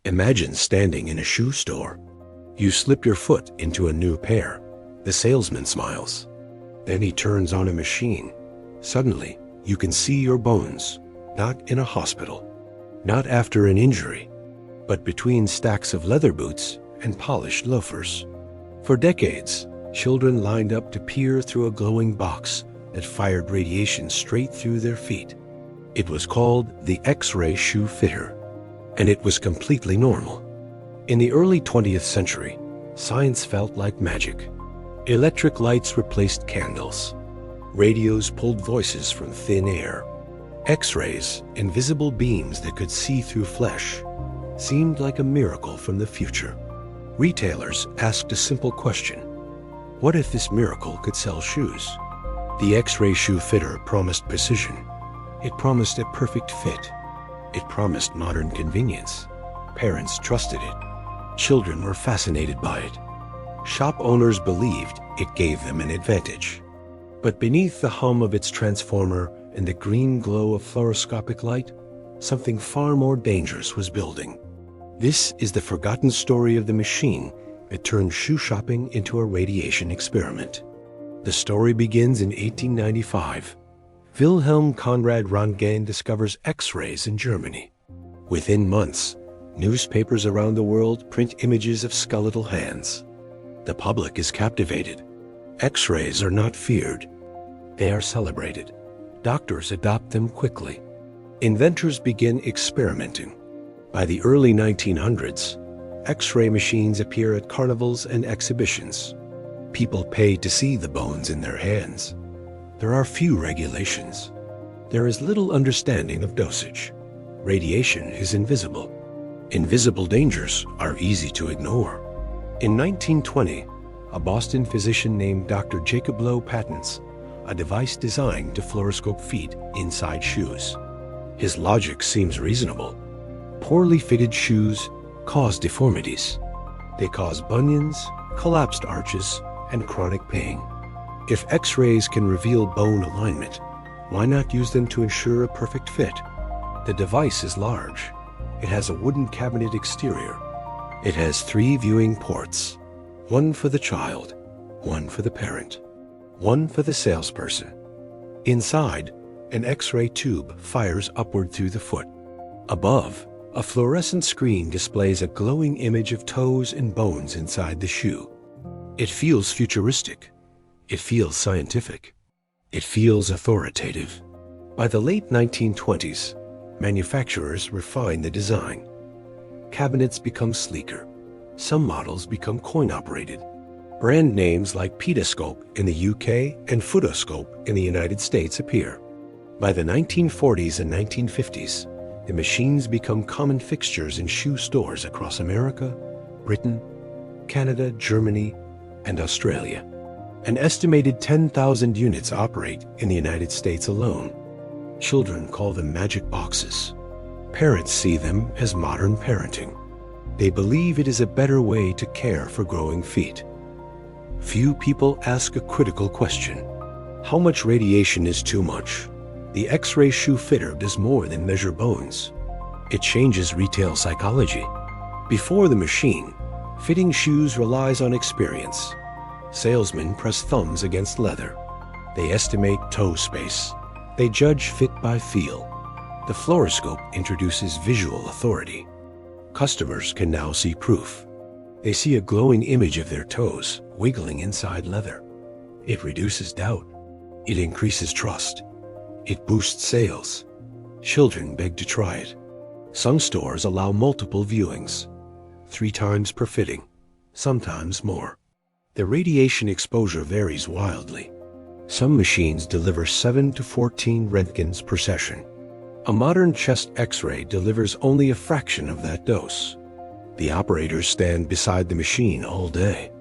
Imagine standing in a shoe store. You slip your foot into a new pair. The salesman smiles. Then he turns on a machine. Suddenly, you can see your bones, not in a hospital, not after an injury, but between stacks of leather boots and polished loafers. For decades, children lined up to peer through a glowing box that fired radiation straight through their feet. It was called the X-ray shoe fitter, and it was completely normal. In the early 20th century, science felt like magic. Electric lights replaced candles. Radios pulled voices from thin air. X-rays, invisible beams that could see through flesh, seemed like a miracle from the future. Retailers asked a simple question: what if this miracle could sell shoes? The X-ray shoe fitter promised precision. It promised a perfect fit. It promised modern convenience. Parents trusted it. Children were fascinated by it. Shop owners believed it gave them an advantage. But beneath the hum of its transformer and the green glow of fluoroscopic light, something far more dangerous was building. This is the forgotten story of the machine that turned shoe shopping into a radiation experiment. The story begins in 1895. Wilhelm Conrad Röntgen discovers X-rays in Germany. Within months, newspapers around the world print images of skeletal hands. The public is captivated. X-rays are not feared. They are celebrated. Doctors adopt them quickly. Inventors begin experimenting. By the early 1900s, X-ray machines appear at carnivals and exhibitions. People pay to see the bones in their hands. There are few regulations. There is little understanding of dosage. Radiation is invisible. Invisible dangers are easy to ignore. In 1920, a Boston physician named Dr. Jacob Lowe patents a device designed to fluoroscope feet inside shoes. His logic seems reasonable. Poorly fitted shoes cause deformities. They cause bunions, collapsed arches, and chronic pain. If X-rays can reveal bone alignment, why not use them to ensure a perfect fit? The device is large. It has a wooden cabinet exterior. It has 3 viewing ports, one for the child, one for the parent, one for the salesperson. Inside, an X-ray tube fires upward through the foot. Above, a fluorescent screen displays a glowing image of toes and bones inside the shoe. It feels futuristic. It feels scientific. It feels authoritative. By the late 1920s, manufacturers refine the design. Cabinets become sleeker. Some models become coin-operated. Brand names like Petascope in the UK and Footoscope in the United States appear. By the 1940s and 1950s, the machines become common fixtures in shoe stores across America, Britain, Canada, Germany, and Australia. An estimated 10,000 units operate in the United States alone. Children call them magic boxes. Parents see them as modern parenting. They believe it is a better way to care for growing feet. Few people ask a critical question: how much radiation is too much? The X-ray shoe fitter does more than measure bones. It changes retail psychology. Before the machine, fitting shoes relies on experience. Salesmen press thumbs against leather. They estimate toe space. They judge fit by feel. The fluoroscope introduces visual authority. Customers can now see proof. They see a glowing image of their toes wiggling inside leather. It reduces doubt. It increases trust. It boosts sales. Children beg to try it. Some stores allow multiple viewings, 3 times per fitting, sometimes more. The radiation exposure varies wildly. Some machines deliver 7 to 14 Röntgens per session. A modern chest X-ray delivers only a fraction of that dose. The operators stand beside the machine all day.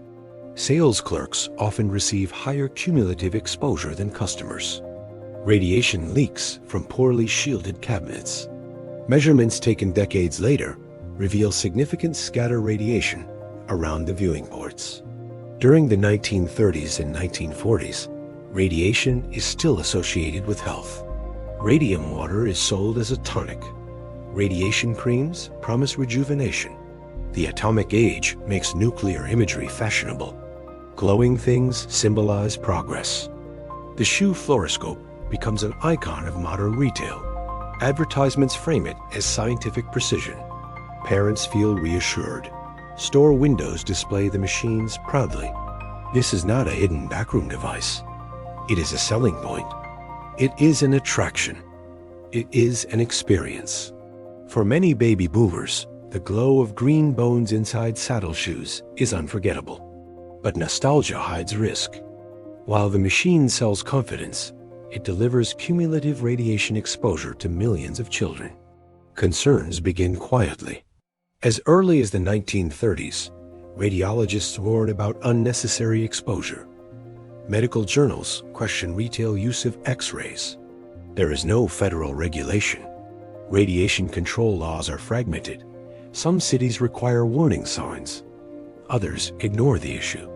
Sales clerks often receive higher cumulative exposure than customers. Radiation leaks from poorly shielded cabinets. Measurements taken decades later reveal significant scatter radiation around the viewing ports. During the 1930s and 1940s, radiation is still associated with health. Radium water is sold as a tonic. Radiation creams promise rejuvenation. The atomic age makes nuclear imagery fashionable. Glowing things symbolize progress. The shoe fluoroscope becomes an icon of modern retail. Advertisements frame it as scientific precision. Parents feel reassured. Store windows display the machines proudly. This is not a hidden backroom device. It is a selling point. It is an attraction. It is an experience. For many baby boomers, the glow of green bones inside saddle shoes is unforgettable. But nostalgia hides risk. While the machine sells confidence, it delivers cumulative radiation exposure to millions of children. Concerns begin quietly. As early as the 1930s, radiologists warned about unnecessary exposure. Medical journals question retail use of X-rays. There is no federal regulation. Radiation control laws are fragmented. Some cities require warning signs. Others ignore the issue.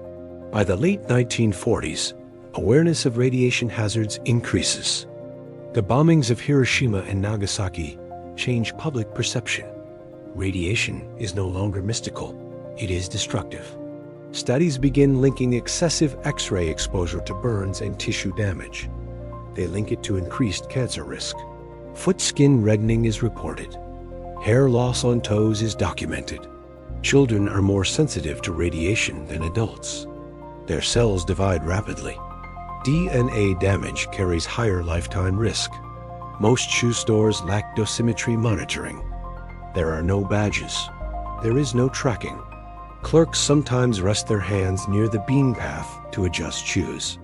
By the late 1940s, awareness of radiation hazards increases. The bombings of Hiroshima and Nagasaki change public perception. Radiation is no longer mystical. It is destructive. Studies begin linking excessive X-ray exposure to burns and tissue damage. They link it to increased cancer risk. Foot skin reddening is reported. Hair loss on toes is documented. Children are more sensitive to radiation than adults. Their cells divide rapidly. DNA damage carries higher lifetime risk. Most shoe stores lack dosimetry monitoring. There are no badges. There is no tracking. Clerks sometimes rest their hands near the bean path to adjust shoes.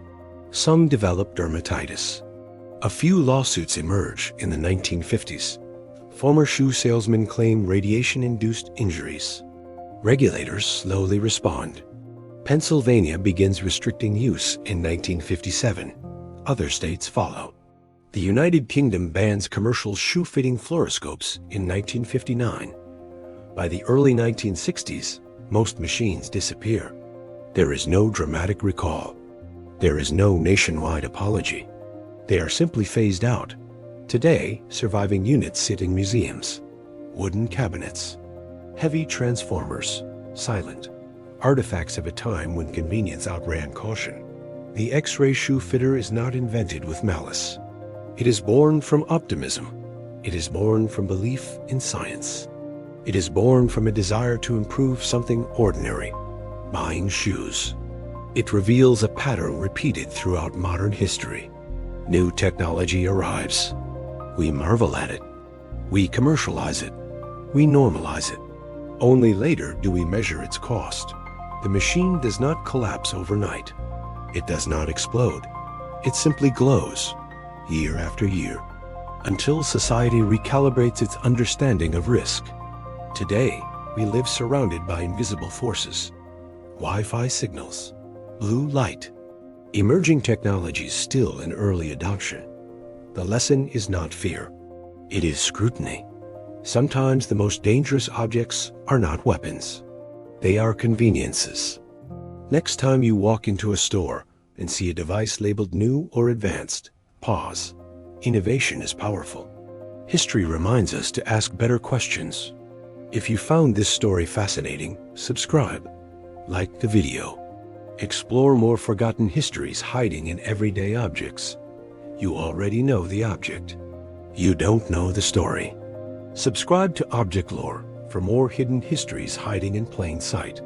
Some develop dermatitis. A few lawsuits emerge in the 1950s. Former shoe salesmen claim radiation-induced injuries. Regulators slowly respond. Pennsylvania begins restricting use in 1957. Other states follow. The United Kingdom bans commercial shoe-fitting fluoroscopes in 1959. By the early 1960s, most machines disappear. There is no dramatic recall. There is no nationwide apology. They are simply phased out. Today, surviving units sit in museums. Wooden cabinets. Heavy transformers. Silent. Artifacts of a time when convenience outran caution. The X-ray shoe fitter is not invented with malice. It is born from optimism. It is born from belief in science. It is born from a desire to improve something ordinary, buying shoes. It reveals a pattern repeated throughout modern history. New technology arrives. We marvel at it. We commercialize it. We normalize it. Only later do we measure its cost. The machine does not collapse overnight. It does not explode. It simply glows, year after year, until society recalibrates its understanding of risk. Today, we live surrounded by invisible forces. Wi-Fi signals, blue light, emerging technologies still in early adoption. The lesson is not fear. It is scrutiny. Sometimes the most dangerous objects are not weapons. They are conveniences. Next time you walk into a store and see a device labeled new or advanced, pause. Innovation is powerful. History reminds us to ask better questions. If you found this story fascinating, subscribe. Like the video. Explore more forgotten histories hiding in everyday objects. You already know the object. You don't know the story. Subscribe to ObjectLore for more hidden histories hiding in plain sight.